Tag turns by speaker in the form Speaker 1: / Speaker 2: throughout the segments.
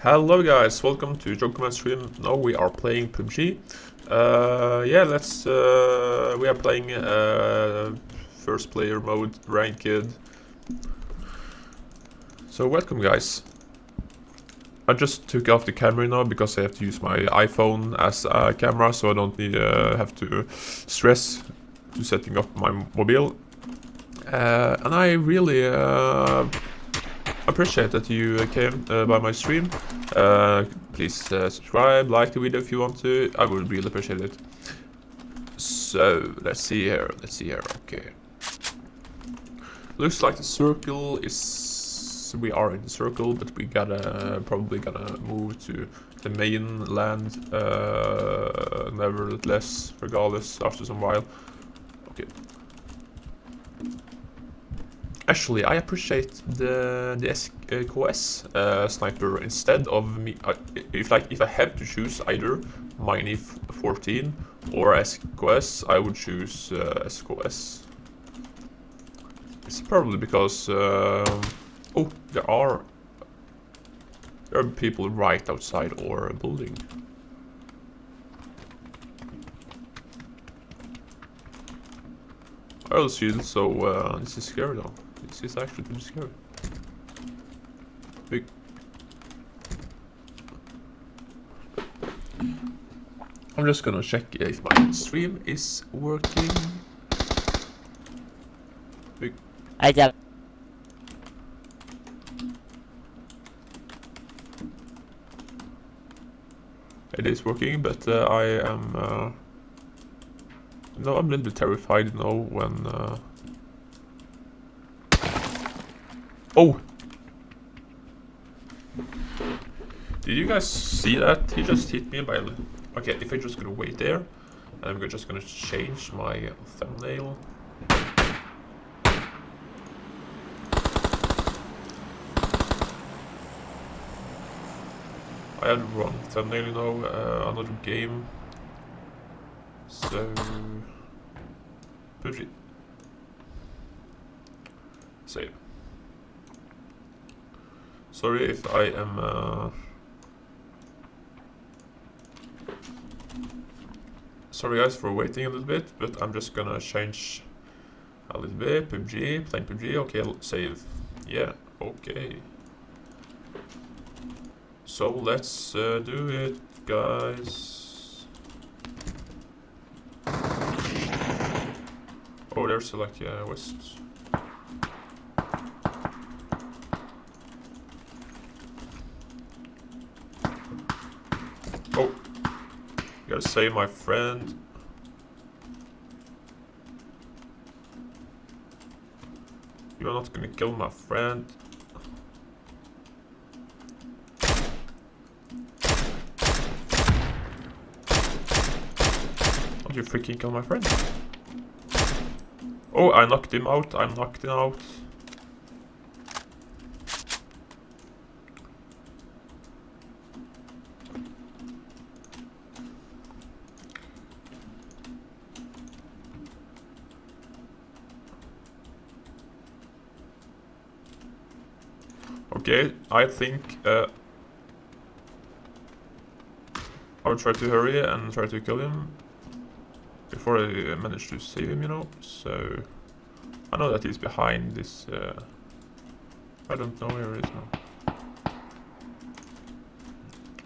Speaker 1: Hello guys, welcome to Geopolitics stream. Now we are playing PUBG. Yeah, we are playing first player mode, ranked. So welcome guys. I just took off the camera now because I have to use my iPhone as a camera, so I don't need have to stress to setting up my mobile. And I really appreciate that you came by my stream. Please subscribe, like the video if you want to. I would really appreciate it. So let's see here. Okay. Looks like the circle is. We are in the circle, but we probably gonna move to the mainland. Nevertheless, regardless, after some while. Okay. Actually, I appreciate the SKS sniper instead of me. If I have to choose either Mini 14 or SKS, I would choose SKS. It's probably because oh, there are people right outside our building. I'll shield, so this is scary though. This is actually pretty scary. Big. I'm just gonna check if my stream is working. Big.
Speaker 2: It
Speaker 1: is working, but I am. No, I'm a little bit terrified now when. Oh! Did you guys see that? He just hit me by... Okay, if I'm just gonna wait there, I'm just gonna change my thumbnail. I had the wrong thumbnail, you know, another game. So... PUBG. Save. Sorry if I am sorry guys for waiting a little bit, but I'm just gonna change a little bit. PUBG, playing PUBG, okay, save. Yeah, okay. So let's do it, guys. Oh, there's like west. Oh, gotta save my friend. You're not gonna kill my friend. Don't you freaking kill my friend. Oh, I knocked him out. I knocked him out. Okay, I think I will try to hurry and try to kill him before I manage to save him, you know. So I know that he's behind this. I don't know where he is now.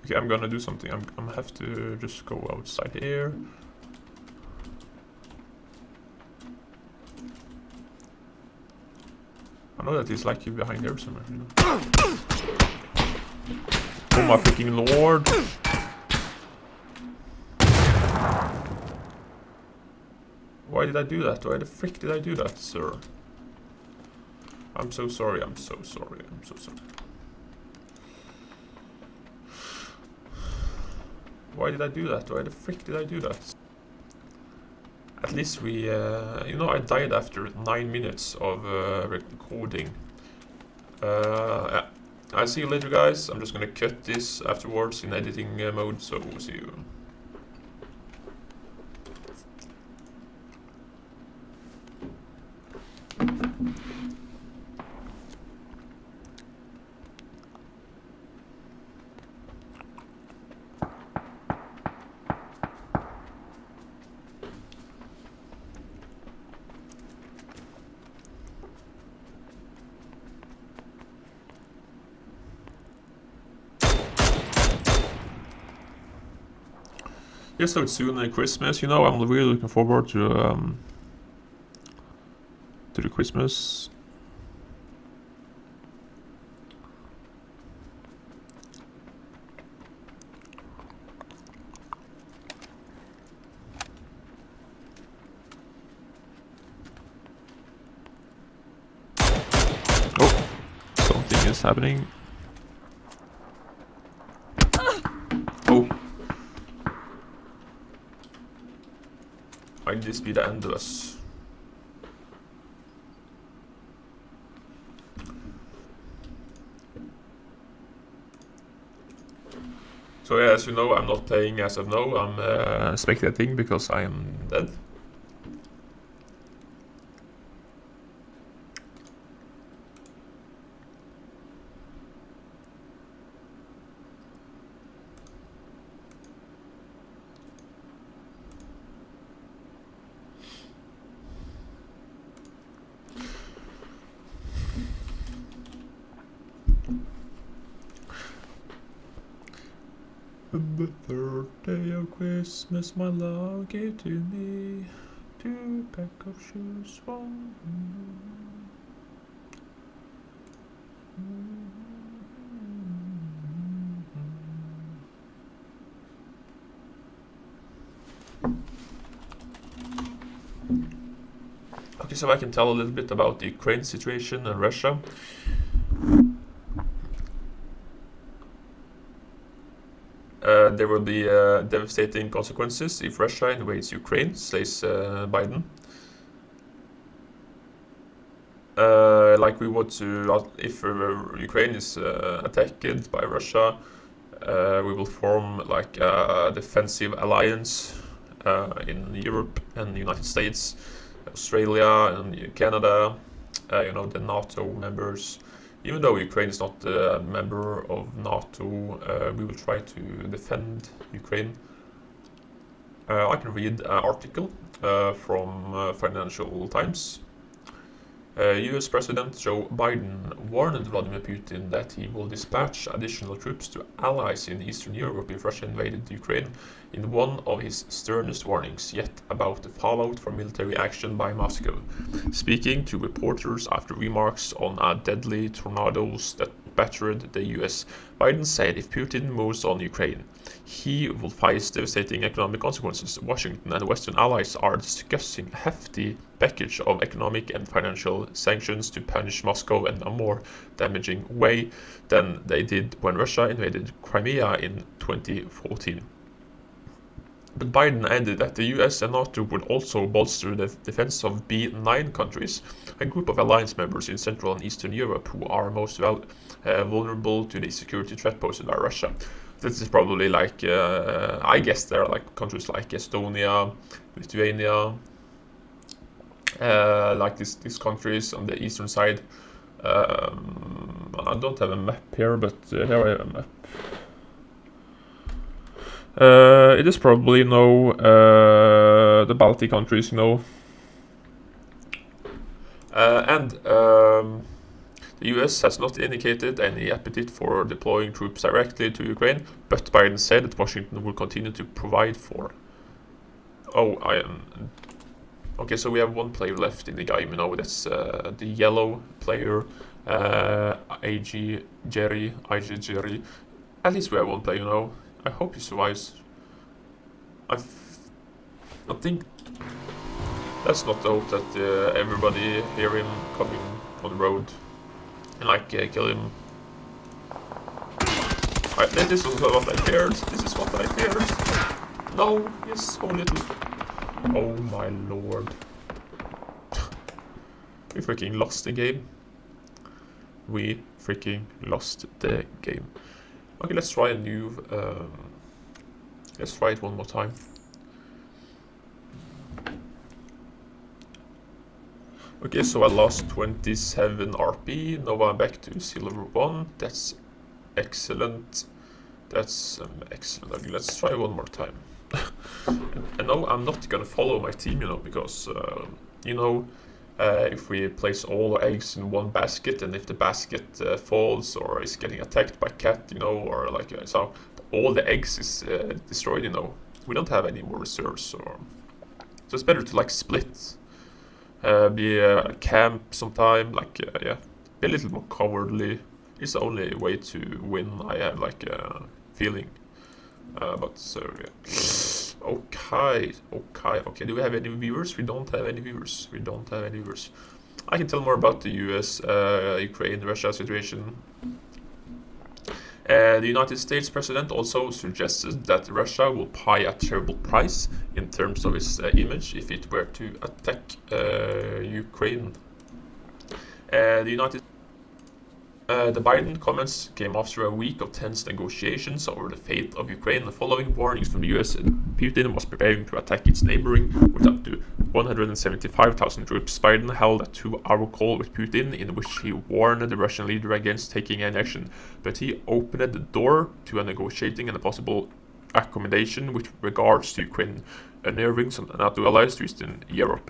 Speaker 1: Okay, I'm gonna do something. I'm gonna have to just go outside here. I know that he's like behind there somewhere, you know. Oh my freaking lord! Why did I do that? Why the frick did I do that, sir? I'm so sorry, I'm so sorry, I'm so sorry. Why did I do that? Why the frick did I do that? At least we, you know, I died after 9 minutes of recording. Yeah. I'll see you later, guys. I'm just gonna cut this afterwards in editing mode, so we'll see you. Yeah, so it's soon Christmas, you know, I'm really looking forward to the Christmas. Oh, something is happening. Oh. Might this be the end of us? So yeah, as you know, I'm not playing as of now, I'm spectating because I am dead. The third day of Christmas, my love gave to me 2 pack of shoes from Okay, so I can tell a little bit about the Ukraine situation and Russia. There will be devastating consequences if Russia invades Ukraine, says Biden. Like we want to, if Ukraine is attacked by Russia, we will form like a defensive alliance in Europe and the United States, Australia and Canada, you know, the NATO members. Even though Ukraine is not a member of NATO, we will try to defend Ukraine. I can read an article from Financial Times. US President Joe Biden warned Vladimir Putin that he will dispatch additional troops to allies in Eastern Europe if Russia invaded Ukraine in one of his sternest warnings yet about the fallout from military action by Moscow. Speaking to reporters after remarks on a deadly tornadoes that battered the US, Biden said if Putin moves on Ukraine, he will face devastating economic consequences. Washington and Western allies are discussing a hefty package of economic and financial sanctions to punish Moscow in a more damaging way than they did when Russia invaded Crimea in 2014. But Biden added that the US and NATO would also bolster the defense of B9 countries, a group of alliance members in Central and Eastern Europe who are most vulnerable to the security threat posed by Russia. This is probably like, I guess there are like countries like Estonia, Lithuania, like these countries on the eastern side. I don't have a map here, but here I have a map. It is probably, you know, the Baltic countries, you know. The US has not indicated any appetite for deploying troops directly to Ukraine, but Biden said that Washington will continue to provide for. Oh, I am. Okay, so we have one player left in the game, you know, that's the yellow player, IG Jerry. At least we have one player, you know. I hope he survives. I think. Let's not hope that everybody hear him coming on the road and like kill him. This is what I feared. This is what I feared. No, yes, so little. Oh my lord. We freaking lost the game. We freaking lost the game. Okay, let's try a new. Let's try it one more time. Okay, so I lost 27 RP. Now I'm back to silver 1. That's excellent. That's excellent. Okay, let's try one more time. And no, I'm not gonna follow my team, you know, because you know, if we place all our eggs in one basket, and if the basket falls or is getting attacked by cat, you know, or like so all the eggs is destroyed, you know. we don't have any more reserves, so it's better to like split, be a camp sometime, like yeah, be a little more cowardly. It's the only way to win. I have like a feeling, but so yeah. Okay. Do we have any viewers? We don't have any viewers. I can tell more about the U.S., Ukraine, Russia situation. The United States president also suggested that Russia will pay a terrible price in terms of its image if it were to attack Ukraine. The Biden comments came after a week of tense negotiations over the fate of Ukraine, following warnings from the US. Putin was preparing to attack its neighboring with up to 175,000 troops. Biden held a 2-hour call with Putin in which he warned the Russian leader against taking any action, but he opened the door to a negotiating and a possible accommodation with regards to Ukraine, unnerving some NATO allies to Eastern Europe.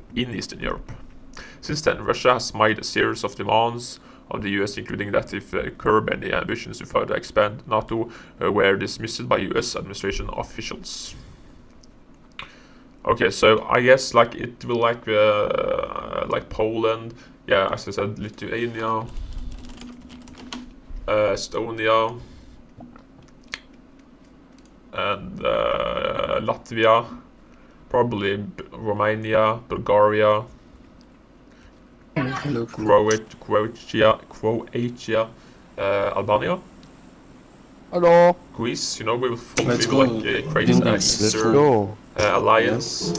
Speaker 1: Since then, Russia has made a series of demands of the US, including that if curb any ambitions to further expand NATO were dismissed by US administration officials. Okay, so I guess like it will like Poland, yeah, as I said, Lithuania, Estonia, and Latvia, probably Romania, Bulgaria,
Speaker 2: Hello,
Speaker 1: Croatia, Albania,
Speaker 2: Hello.
Speaker 1: Greece. You know, we will
Speaker 2: Let's
Speaker 1: like
Speaker 2: go.
Speaker 1: create
Speaker 2: Ding
Speaker 1: an
Speaker 2: dong.
Speaker 1: Eastern alliance.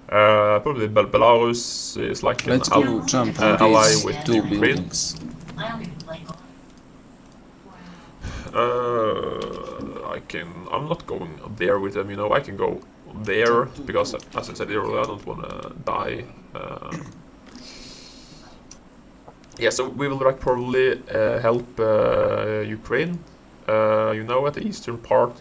Speaker 1: Probably Belarus is like
Speaker 2: Let's
Speaker 1: an
Speaker 2: go jump on
Speaker 1: ally
Speaker 2: these
Speaker 1: with
Speaker 2: two
Speaker 1: Ukraine.
Speaker 2: buildings.
Speaker 1: I'm not going there with them, you know. I can go there because, as I said earlier, I don't want to die. Yeah, so we will like probably help Ukraine, you know, at the eastern part.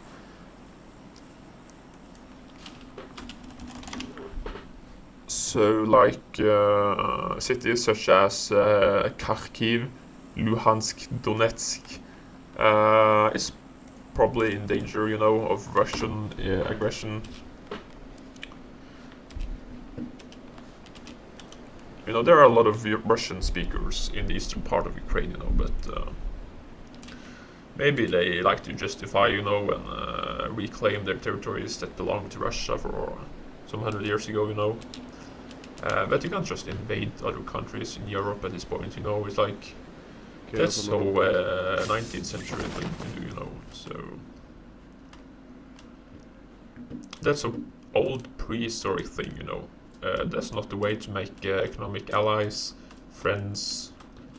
Speaker 1: So like cities such as Kharkiv, Luhansk, Donetsk is probably in danger, you know, of Russian aggression. You know, there are a lot of Russian speakers in the eastern part of Ukraine, you know, but maybe they like to justify, you know, and reclaim their territories that belonged to Russia for some 100 years ago, you know. But you can't just invade other countries in Europe at this point, you know. It's like, that's so 19th century thing to do, you know. So that's an old prehistoric thing, you know. That's not the way to make economic allies, friends,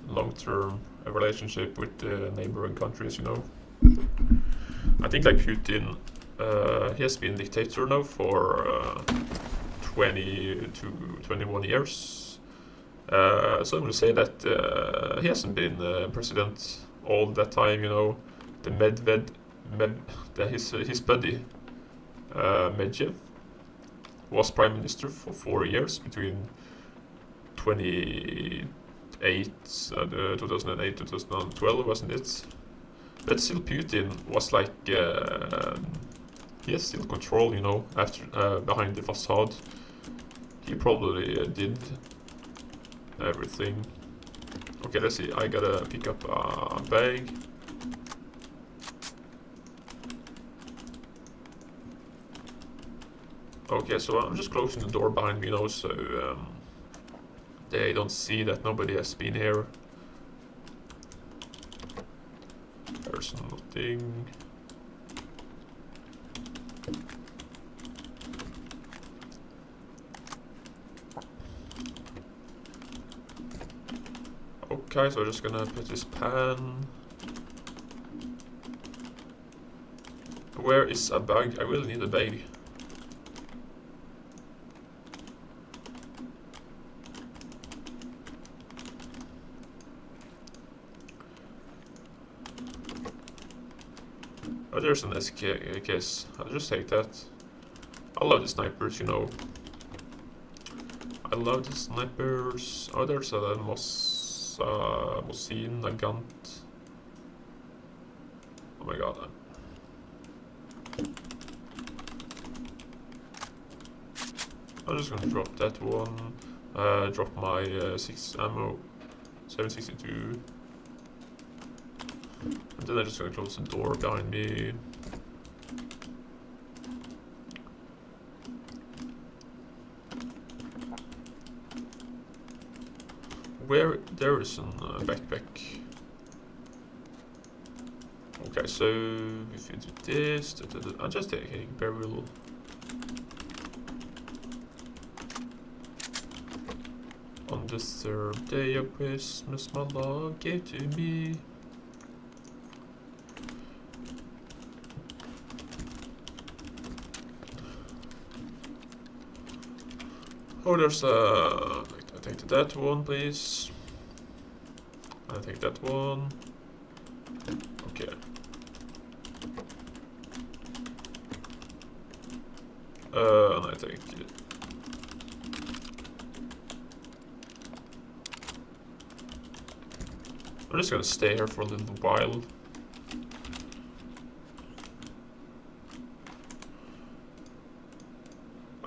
Speaker 1: long-term relationship with neighboring countries, you know. I think like Putin, he has been dictator now for 20 to 21 years. So I'm gonna say that he hasn't been president all that time, you know. His buddy, Medvedev, was prime minister for 4 years between 2008, 2012, wasn't it? But still, Putin was like he has still control, you know, after behind the facade. He probably did everything. Okay, let's see. I gotta pick up a bag. Okay, so I'm just closing the door behind me, you know, so they don't see that nobody has been here. There's nothing. Okay, so I'm just gonna put this pan. Where is a bag? I really need a bag. Oh, there's an SKS. I'll just take that. I love the snipers, you know. I love the snipers. Oh, there's a Mosin, a Gant. Oh my god. I'm just gonna drop that one. Drop my 6 ammo, 762. And then I'm just gonna close the door behind me. Where there is a backpack. Okay, so if you do this, I'm just taking burial. On the third day of Christmas, my Lord gave to me. Oh, there's I take that one, please. I take that one. Okay. And I take it. I'm just gonna stay here for a little while.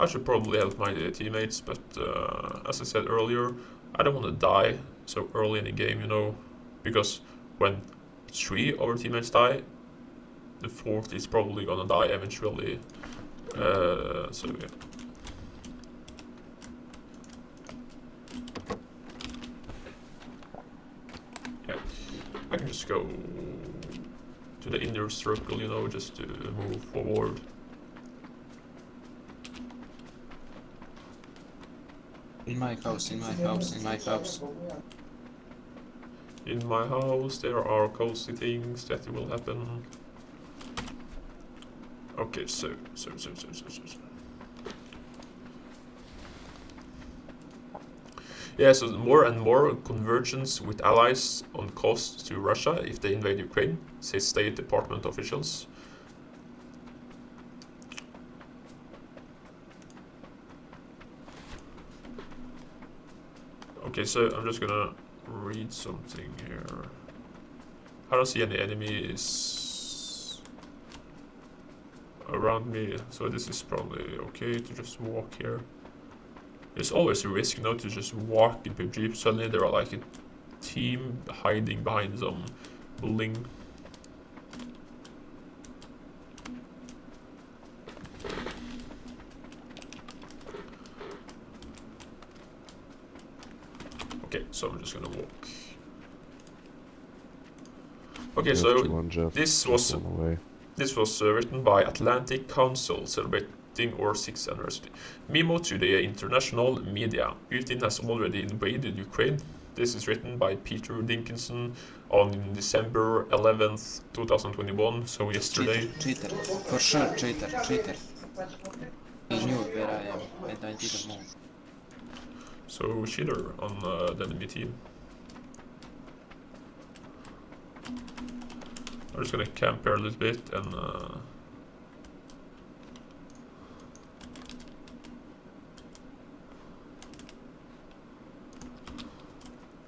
Speaker 1: I should probably help my teammates, but as I said earlier, I don't want to die so early in the game, you know, because when 3 of our teammates die, the 4th is probably gonna die eventually. So yeah. Yeah, I can just go to the inner circle, you know, just to move forward.
Speaker 3: In my house, in my house, in my house.
Speaker 1: In my house there are cozy things that will happen. Okay, so. Yeah, so more and more convergence with allies on cost to Russia if they invade Ukraine, say State Department officials. Okay, so I'm just gonna read something here. I don't see any enemies around me, so this is probably okay to just walk here. There's always a risk, you know, to just walk in PUBG. Suddenly there are like a team hiding behind some building. Okay, so I'm just gonna walk. Okay, so this was written by Atlantic Council celebrating our 6th anniversary. Memo to the international media. Putin has already invaded Ukraine. This is written by Peter Dinkinson on December 11th, 2021, so yesterday.
Speaker 3: Cheater, for sure, cheater. He knew where I am and I didn't move.
Speaker 1: So cheater on the enemy team. I'm just gonna camp here a little bit and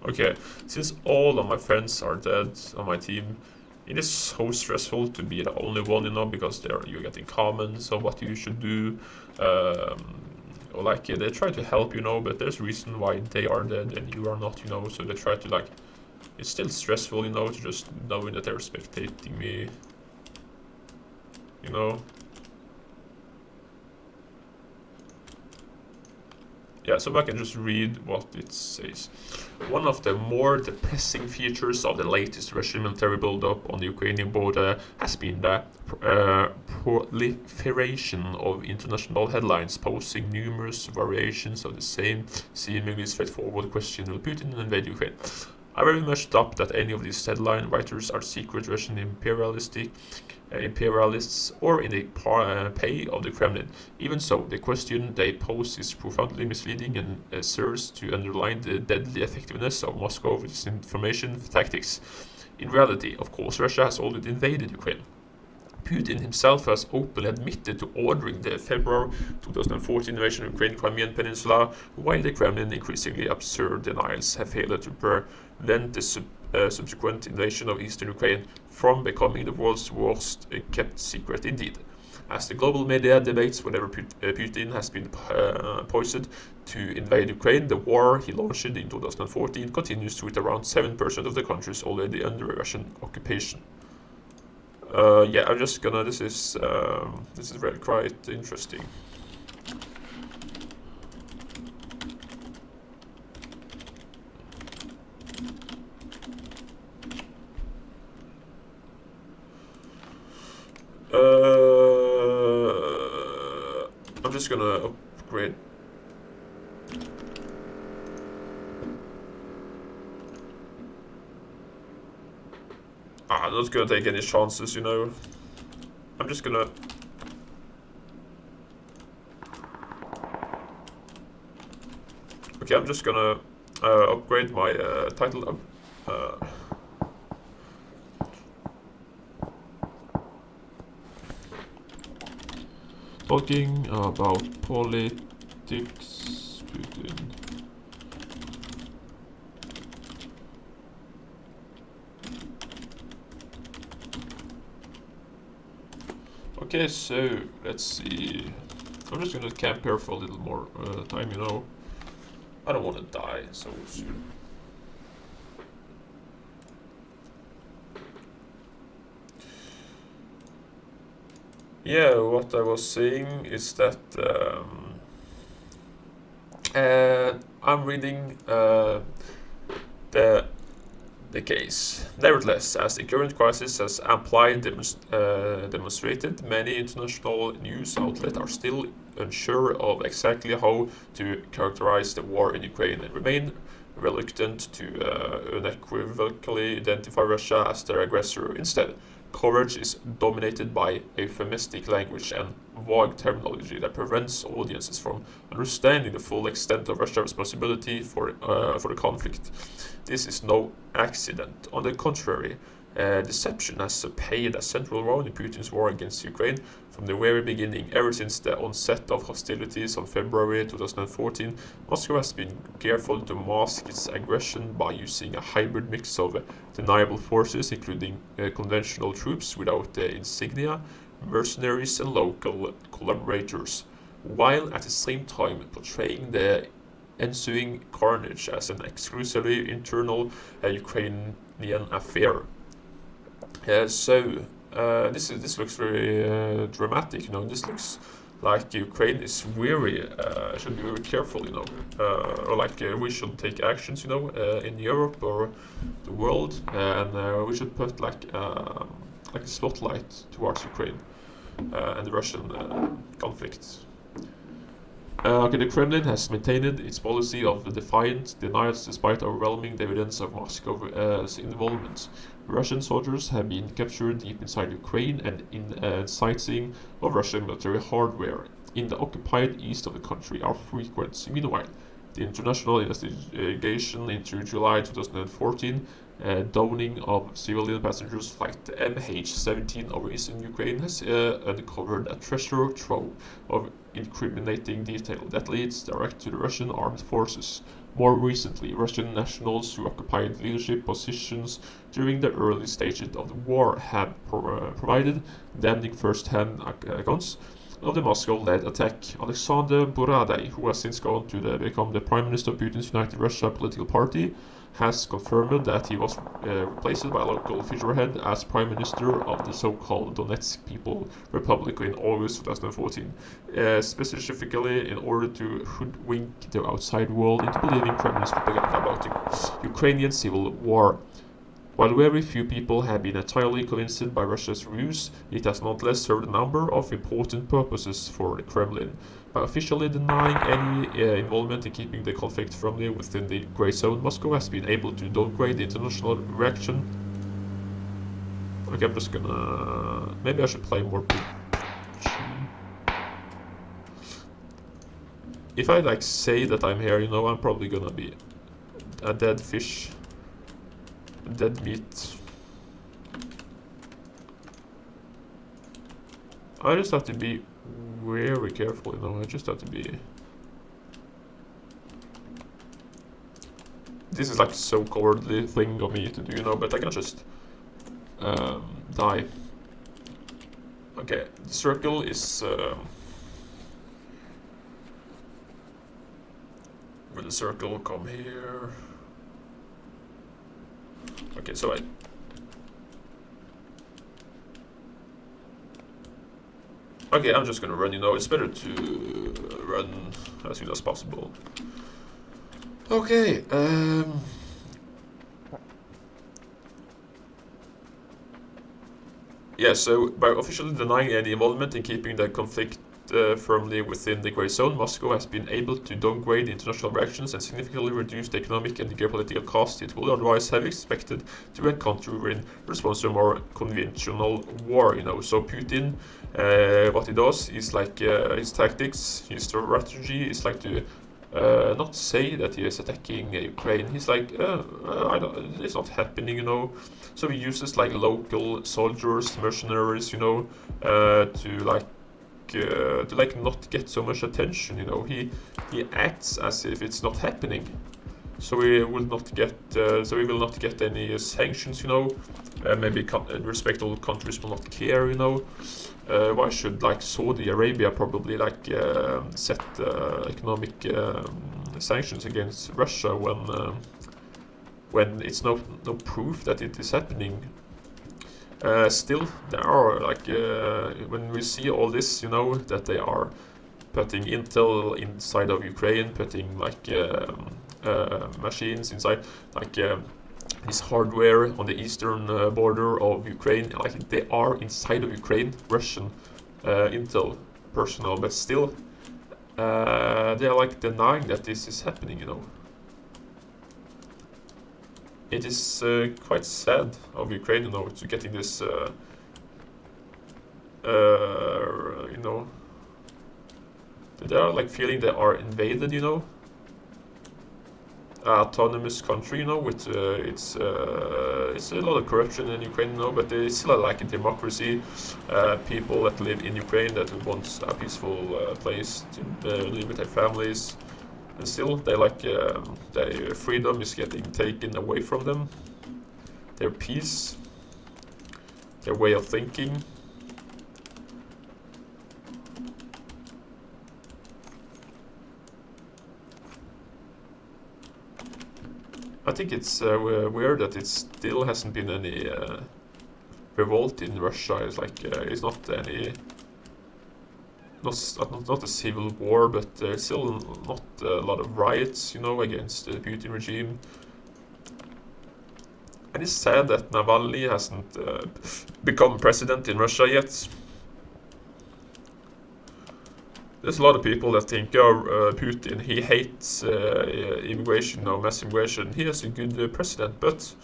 Speaker 1: okay, since all of my friends are dead on my team, it is so stressful to be the only one, you know, because you're getting comments on what you should do. Or like they try to help, you know, but there's a reason why they are dead and you are not, you know, so they try to like, it's still stressful, you know, to just knowing that they're spectating me, you know. Yeah, so I can just read what it says. One of the more depressing features of the latest Russian military buildup on the Ukrainian border has been the proliferation of international headlines posing numerous variations of the same seemingly straightforward question: will Putin invade Ukraine? I very much doubt that any of these headline writers are secret Russian imperialists or in the pay of the Kremlin. Even so, the question they pose is profoundly misleading and serves to underline the deadly effectiveness of Moscow's disinformation tactics. In reality, of course, Russia has already invaded Ukraine. Putin himself has openly admitted to ordering the February 2014 invasion of Ukraine Crimean Peninsula, while the Kremlin increasingly absurd denials have failed to prevent the subsequent invasion of eastern Ukraine from becoming the world's worst kept secret indeed. As the global media debates whenever Putin has been poised to invade Ukraine, the war he launched in 2014 continues with around 7% of the countries already under Russian occupation. Yeah, I'm just gonna. This is really quite interesting. I'm just gonna upgrade. I'm not gonna take any chances, you know. I'm just gonna... Okay, I'm just gonna upgrade my title. Talking about politics, Putin. Okay, so let's see. I'm just gonna camp here for a little more time, you know. I don't want to die so soon. Yeah, what I was saying is that I'm reading the case. Nevertheless, as the current crisis has amply demonstrated, many international news outlets are still unsure of exactly how to characterize the war in Ukraine and remain reluctant to unequivocally identify Russia as their aggressor. Instead, coverage is dominated by euphemistic language and vague terminology that prevents audiences from understanding the full extent of Russia's responsibility for the conflict. This is no accident. On the contrary, deception has played a central role in Putin's war against Ukraine from the very beginning. Ever since the onset of hostilities on February 2014, Moscow has been careful to mask its aggression by using a hybrid mix of deniable forces, including conventional troops without insignia, mercenaries, and local collaborators, while at the same time portraying the ensuing carnage as an exclusively internal Ukrainian affair. This looks very dramatic, you know. This looks like Ukraine is very should be very careful, you know, or like we should take actions, you know, in Europe or the world, and we should put like a spotlight towards Ukraine and the Russian conflict. Okay, the Kremlin has maintained its policy of defiant denials despite overwhelming evidence of Moscow's involvement. Russian soldiers have been captured deep inside Ukraine and in sightseeing of Russian military hardware in the occupied east of the country are frequent. Meanwhile, the international investigation into July 2014 downing of civilian passengers flight MH17 over eastern Ukraine has uncovered a treasure trove of incriminating detail that leads direct to the Russian armed forces. More recently, Russian nationals who occupied leadership positions during the early stages of the war have provided damning first-hand accounts of the Moscow-led attack. Alexander Borodai, who has since gone to become the Prime Minister of Putin's United Russia political party, has confirmed that he was replaced by a local figurehead as Prime Minister of the so-called Donetsk People Republic in August 2014, specifically in order to hoodwink the outside world into believing Kremlin's propaganda about the Ukrainian civil war. While very few people have been entirely convinced by Russia's ruse, it has nonetheless served a number of important purposes for the Kremlin. By officially denying any involvement in keeping the conflict firmly within the grey zone, Moscow has been able to downgrade the international reaction. Okay, I'm just gonna... maybe I should play more PUBG. If I like say that I'm here, you know, I'm probably gonna be a dead fish. Dead meat. I just have to be very careful, you know. I just have to be... This is like so cowardly thing of me to do, you know, but I can just die. Okay, the circle is... will the circle come here? Okay, so okay, I'm just gonna run, you know, it's better to run as soon as possible. Okay, yeah, so by officially denying any involvement in keeping the conflict firmly within the gray zone, Moscow has been able to downgrade international reactions and significantly reduce the economic and the geopolitical cost it would otherwise have expected to encounter in response to a more conventional war, you know. So Putin, what he does is like his tactics, his strategy is like to not say that he is attacking Ukraine. He's like, it's not happening, you know. So he uses like local soldiers, mercenaries, you know, to not get so much attention, you know. He acts as if it's not happening. So he will not get any sanctions, you know. Maybe respectable countries will not care, you know. Why should like Saudi Arabia probably like set economic sanctions against Russia when it's no proof that it is happening? Still, there are like when we see all this, you know, that they are putting intel inside of Ukraine, putting like machines inside, like this hardware on the eastern border of Ukraine, like they are inside of Ukraine, Russian intel personnel, but still they are like denying that this is happening, you know. It is quite sad of Ukraine, you know, to getting this, you know, they are like feeling they are invaded, you know. Autonomous country, you know, with it's a lot of corruption in Ukraine, you know, but it's still like a democracy. People that live in Ukraine that want a peaceful place to live with their families. And still, they like their freedom is getting taken away from them. Their peace, their way of thinking. I think it's weird that it still hasn't been any revolt in Russia. It's like it's not any. Not a civil war, but there's still not a lot of riots, you know, against the Putin regime. And it's sad that Navalny hasn't become president in Russia yet. There's a lot of people that think, oh, Putin, he hates immigration or mass immigration. He is a good president, but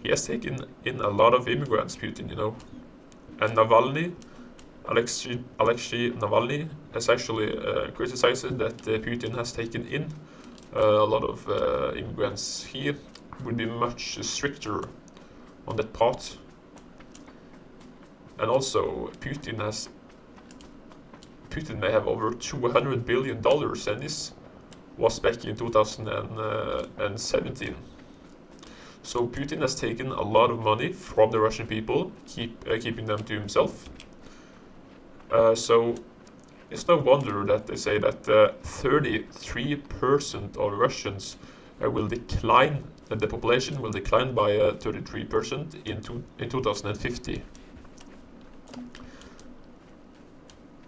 Speaker 1: he has taken in a lot of immigrants, Putin, you know. And Navalny, Alexei Navalny has actually criticized that Putin has taken in a lot of immigrants. He would be much stricter on that part. And also, Putin may have over $200 billion, and this was back in 2017. So Putin has taken a lot of money from the Russian people, keeping them to himself. So it's no wonder that they say that 33% of Russians will decline, that the population will decline by 33% in 2050.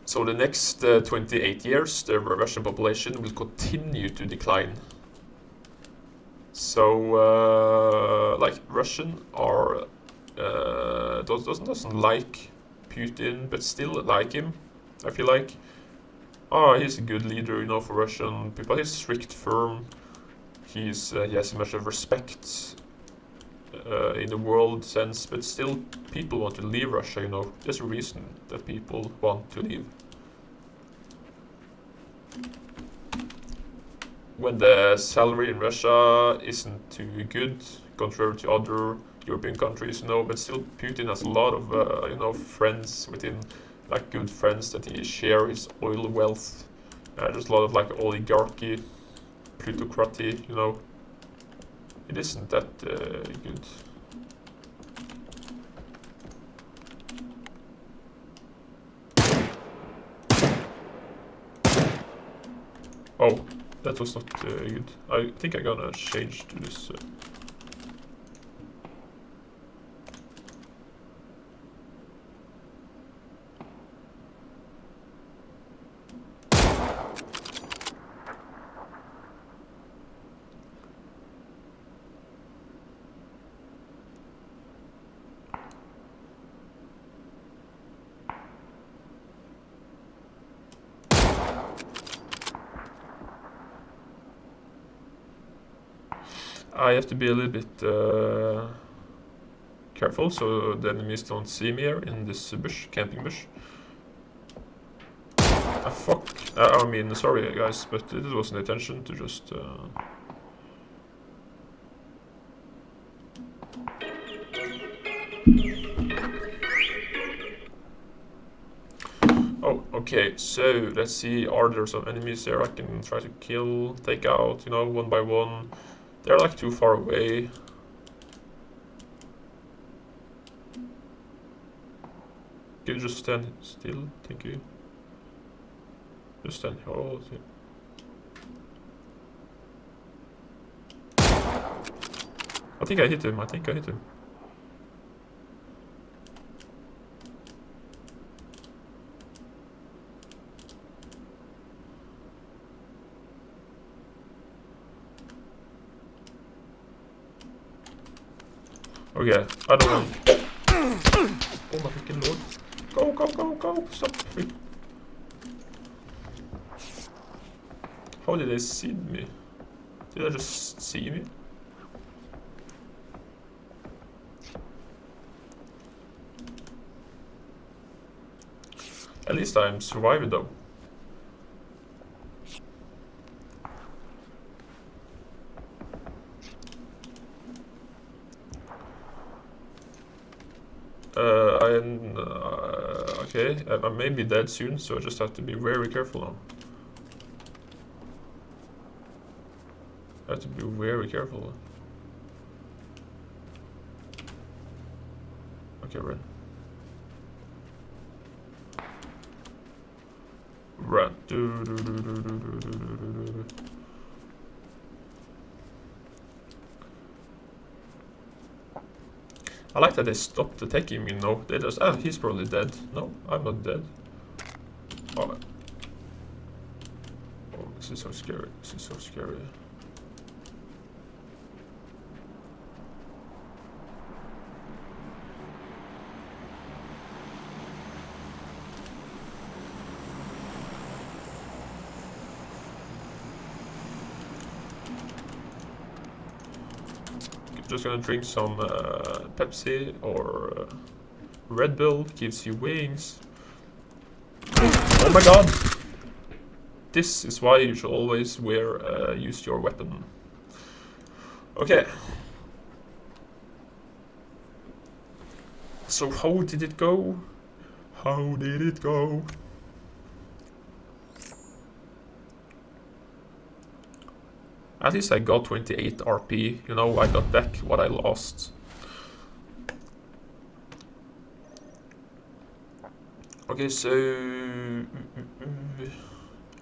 Speaker 1: So the next 28 years, the Russian population will continue to decline. So, like, Russian are doesn't like Putin, but still like him. I feel like, he's a good leader, you know, for Russian people. He's strict, firm. He has much of respect in the world sense, but still, people want to leave Russia. You know, there's a reason that people want to leave. When the salary in Russia isn't too good, contrary to other European countries, you know, but still Putin has a lot of, you know, friends within, like good friends that he share his oil wealth. There's a lot of like oligarchy, plutocracy, you know. It isn't that good. Oh, that was not good. I think I'm gonna change to this. I have to be a little bit careful so the enemies don't see me here in this bush, camping bush. Fuck. I mean, sorry guys, but it wasn't intention to just... Oh, okay, so let's see, are there some enemies there I can try to kill, take out, you know, one by one? They're like too far away. Can you just stand still? Thank you. Just stand here. Oh, okay. I think I hit him. Okay, I don't want... Oh my freaking lord. Go! Stop. How did they see me? Did they just see me? At least I'm surviving though. Okay, I may be dead soon, so I just have to be very careful now. I have to be very careful. Okay, run. Run. I like that they stopped attacking me. No, they just... Ah, he's probably dead. No, I'm not dead. Oh, this is so scary. Just gonna drink some Pepsi or Red Bull, gives you wings. Oh my god! This is why you should always use your weapon. Okay. So how did it go? At least I got 28 RP, you know, I got back what I lost. Okay, so...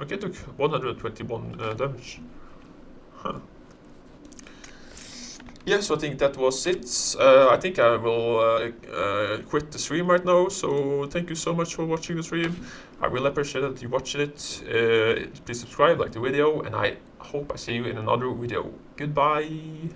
Speaker 1: Okay, took 121 damage. Huh. Yeah, so I think that was it. I think I will quit the stream right now, so thank you so much for watching the stream. I really appreciate that you watched it. Please subscribe, like the video, and I hope I see you in another video. Goodbye!